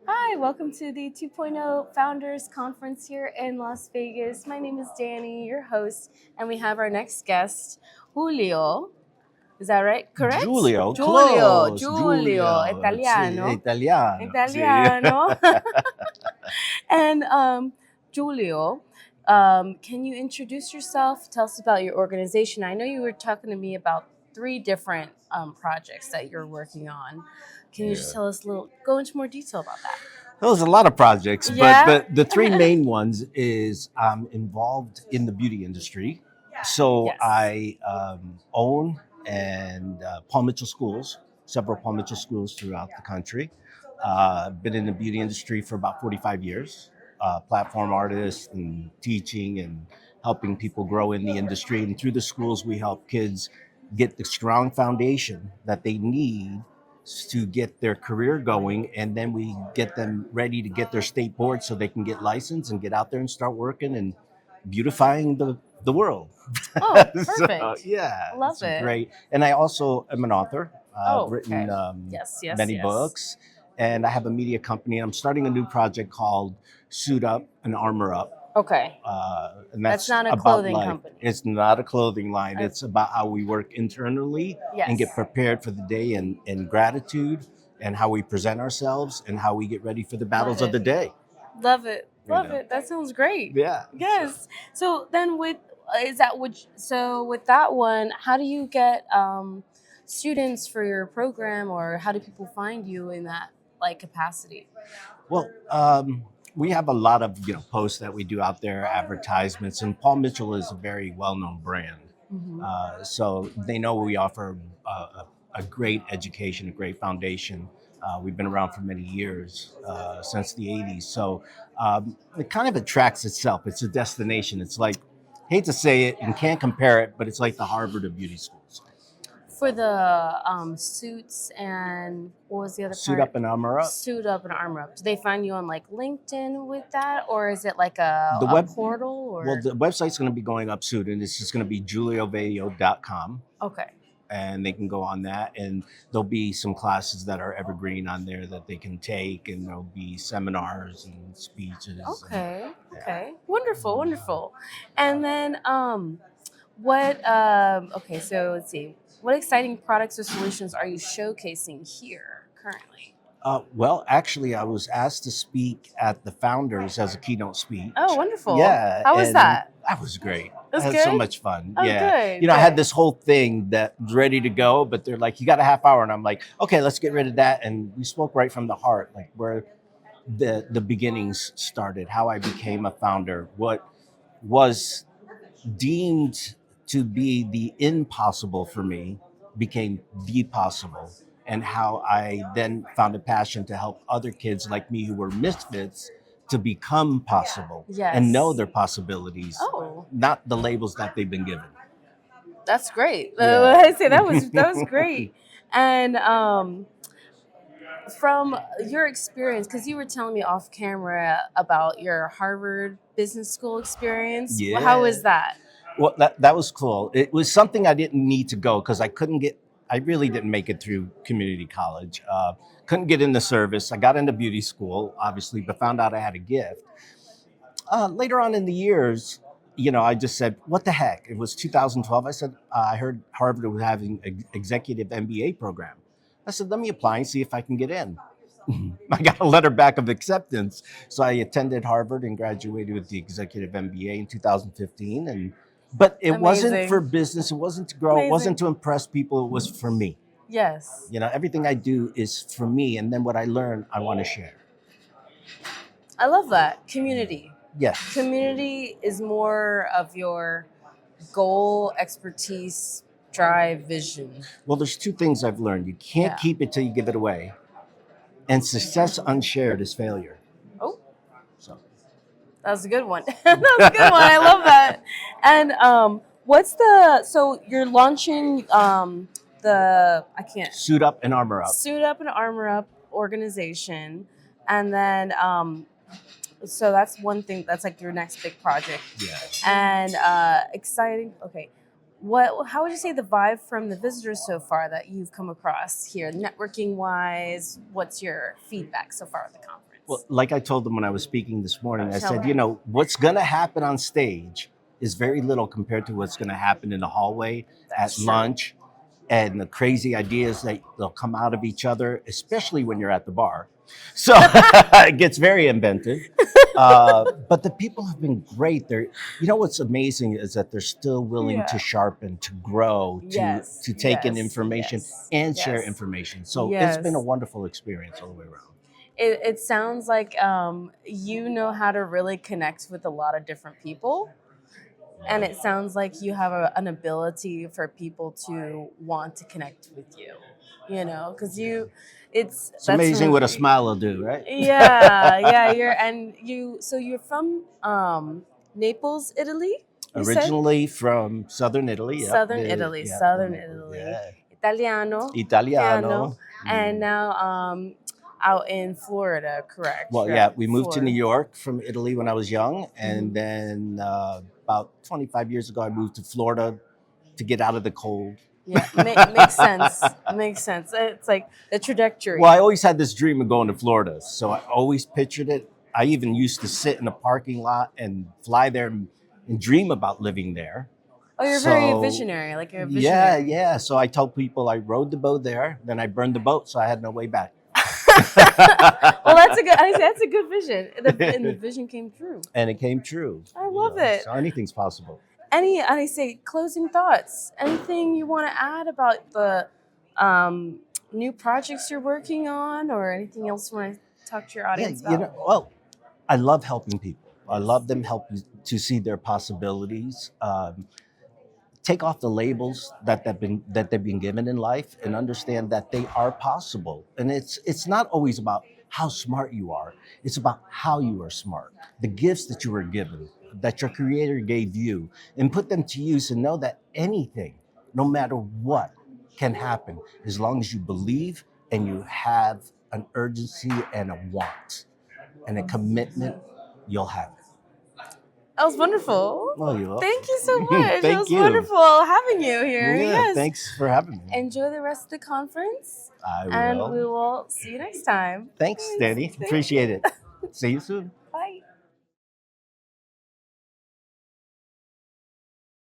Hi, welcome to the 2.0 Founders Conference here in Las Vegas. My name is Danny, your host, and we have our next guest, Julio. Is that right? Correct? Giulio, Giulio, close. Giulio, Giulio, sì, è Italiano. italiano, sì. Italiano. And Giulio, can you introduce yourself? Tell us about your organization. I know you were talking to me about three different projects that you're working on. Can you just Yeah. tell us go into more detail about that? There's a lot of projects, but Yeah. the three main ones is I'm involved in the beauty industry. So Yes. I own and Paul Mitchell schools, several Paul Mitchell schools throughout the country. Been in the beauty industry for about 45 years. Platform artist and teaching and helping people grow in the industry. And through the schools, we help kids get the strong foundation that they need to get their career going, and then we get them ready to get their state board so they can get licensed and get out there and start working and beautifying the world. Oh, So perfect. yeah, Love it's it. great. And I also am an author. I've Oh, okay. written Yes, yes, many yes. books, and I have a media company. I'm starting a new project called Suit Up and Armor Up, Okay. and That's that's not a about clothing life. company. It's not a clothing line. Uh, It's about how we work internally and yes. get prepared for the day and gratitude and how we present ourselves and how we get ready for the Love battles of it. the day. Love it. You Love know, it. That sounds great. yeah. So, Yes. So then with that one, how do you get students for your program, or how do people find you in that like capacity? well, we have a lot of posts that we do out there, advertisements, and Paul Mitchell is a very well-known brand. Hmm. So they know we offer a great education, a great foundation. We've been around for many years, since the 80s. So it kind of attracts itself. It's a destination. It's like, hate to say it and can't compare it, but it's like the Harvard of beauty schools. For the suits and what was the other Suit part? up and armor up. Suit up and armor up. Do they find you on like LinkedIn with that, or is it like The a web, portal? well, Or the website's going to be going up soon, and it's just going to be giulioveglio.com. okay, And they can go on that, and there'll be some classes that are evergreen on there that they can take, and there'll be seminars and speeches and okay, yeah. okay, wonderful, wonderful. And then what? Okay, so let's see. What exciting products or solutions are you showcasing here currently? Well, actually, I was asked to speak at the Founders as a keynote Oh, speech. wonderful. Yeah, How was and that? that was great. I That's had so good. much fun. Oh, Yeah, good, I had good. this whole thing that was ready to go, but they're like, "You got a half hour," and I'm like, "Okay, let's get rid of that." And we spoke right from the heart, like where the beginnings started, how I became a founder, what was deemed to be the impossible for me became the possible, and how I then found a passion to help other kids like me who were misfits to become possible and know Yes. their possibilities, Oh, not the labels that they've been given. that's great. Yeah. I say that was great. And from your experience, because you were telling me off camera about your Harvard Business School experience, how Yeah. was that? Well, that was cool. It was something I didn't need to go because I couldn't get. I really didn't make it through community college. Couldn't get into service. I got into beauty school, obviously, but found out I had a gift. Later on in the years, I just said, "What the heck?" It was 2012. I said, "I heard Harvard was having an executive MBA program." I said, "Let me apply and see if I can get in." I got a letter back of acceptance. So I attended Harvard and graduated with the executive MBA in 2015. But it wasn't for Amazing. business. It wasn't to grow. It wasn't Amazing. to impress people. It was for me. Yes. Everything I do is for me. And then what I learn, I want to share. I love that. Community. Yes. Community is more of your goal, expertise, drive, vision. Well, there's two things I've learned. You can't Yeah. keep it till you give it away. And success unshared is failure. Oh, So that was a good one. That was a good one. I love that. And so you're launching the I can't suit up and armor up. Suit Up and Armor Up organization, and then so that's one thing. That's like your next big project, Yeah. and exciting. Okay, How would you say the vibe from the visitors so far that you've come across here, networking wise? What's your feedback so far at the conference? Well, like I told them when I was speaking this morning, I Shall said, we? what's going to happen on stage is very little compared to what's going to happen in the hallway at That's true. lunch and the crazy ideas that they'll come out of each other, especially when you're at the bar. So it gets very inventive. But the people have been great. What's amazing is that they're still willing to Yeah. sharpen, to grow, Yes. to take in Yes. information Yes. and share Yes. information. So it's been a Yes. wonderful experience all the way around. It sounds like you know how to really connect with a lot of different people. And it sounds like you have an ability for people to want to connect with you, because It's that's amazing what a really, smile will do, right? yeah, you're from Naples, Italy, you said? Originally from southern Italy. Yep. Southern Italy, Yeah, Southern Naples, Italy, yeah. Italiano, Italiano. and now out in Florida, correct? Well, You're yeah, out we in moved to New Florida. York from Italy when I was young. And Mhm. then about 25 years ago, I moved to Florida to get out of the cold. Yeah, makes sense. Makes sense. It's like the trajectory. Well, I always had this dream of going to Florida. So I always pictured it. I even used to sit in a parking lot and fly there and dream about living there. Oh, you're very So, visionary. Like you're a yeah, visionary. yeah. So I tell people I rode the boat there, then I burned the boat, so I had no way back. Well, that's a good. I say that's a good vision. And the vision came true. And it came true. I love it. So anything's possible. And I say closing thoughts. Anything you want to add about the new projects you're working on, or anything else you want to talk to your Yeah, audience about? well, I love helping people. I Yes. love them help to see their possibilities. Take off the labels that they've been given in life and understand that they are possible. And it's not always about how smart you are. It's about how you are smart. The gifts that you were given, that your creator gave you, and put them to use and know that anything, no matter what, can happen as long as you believe and you have an urgency and a want and a commitment, you'll have it. That was wonderful. Well, you will. Thank you so much. It Thank was you. wonderful having you here. Yeah, Yes. thanks for having me. Enjoy the rest of the conference. I And will. we will see you next time. Thanks, Danny. Thank Appreciate it. See you soon.